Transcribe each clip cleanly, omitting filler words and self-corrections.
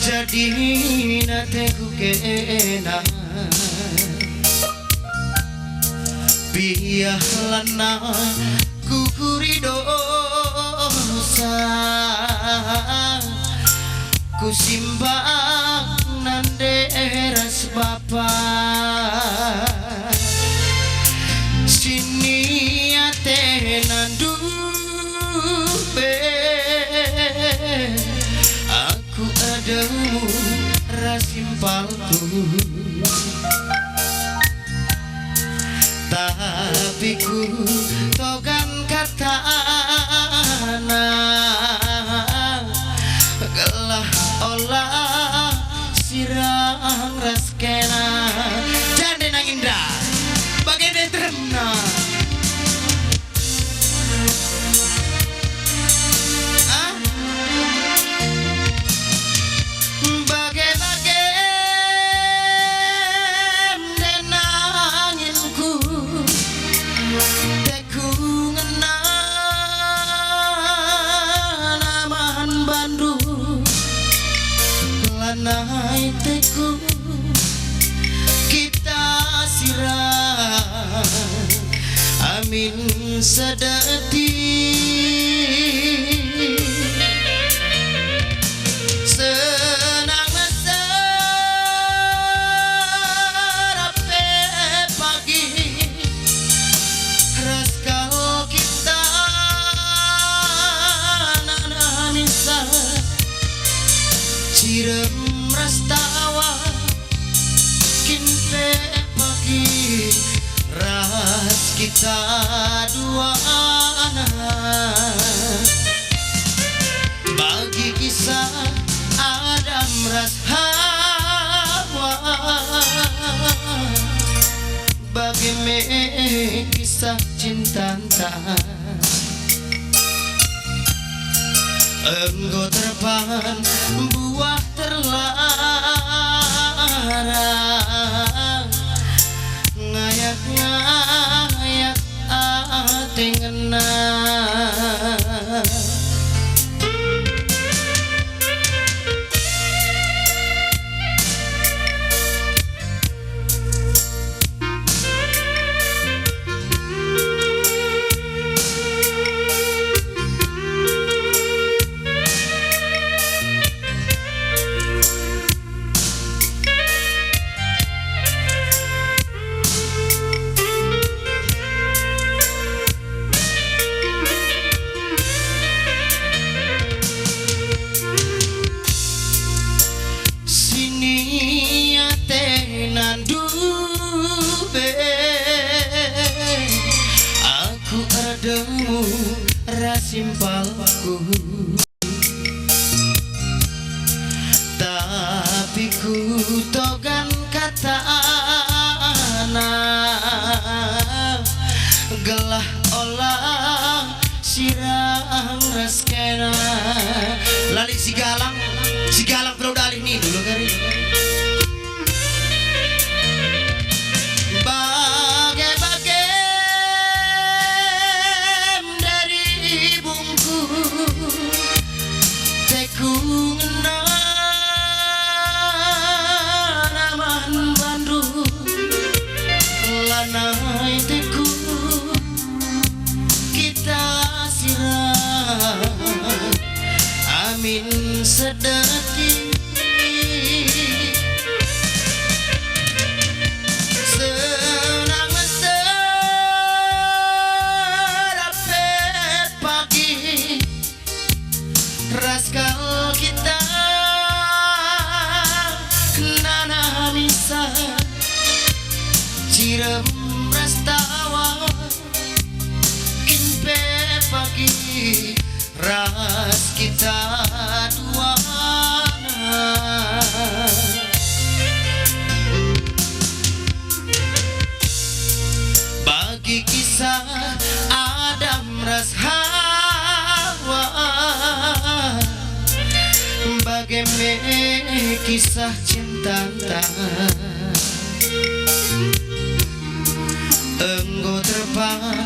jadi nateku kena biarlana kukuri dosa ku simbang nanderas bapa sini ate nandupe aku adamu rasimpalku tapi ku togan katana gelah olah sirang raskena jande nang indah bagai detremna naiteku kita sirah amin sedati senang serape pagi raskal kita nananisa cirem rastawa kinpe pagi ras kita dua anak bagi kisah Adam ras Hawa bagi kisah cinta engkau terpahan buah terlarang ngayak-ngayak ati ngena aku adamu rasimpalku tapi ku togan katana gelah olah sirang raskena lali sigalang perlu dalih nih dulu kali naiteku kita sirah amin sedati senang serape pagi raskal kita nana misa cirem rastawa kinpe pagi ras kita dua bagi kisah Adam ras Hawa bagaimana kisah cinta engkau terpahan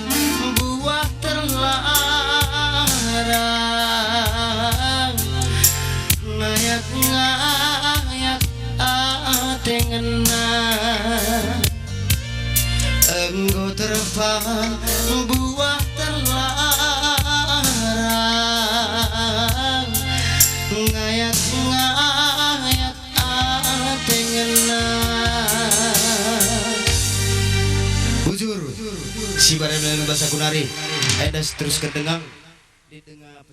buah terlarang ngayak-ngayak terpang buah terlarang ngayat-ngayat ate ngenang bujur si barang bahasa kunari edas terus kedengang di tengah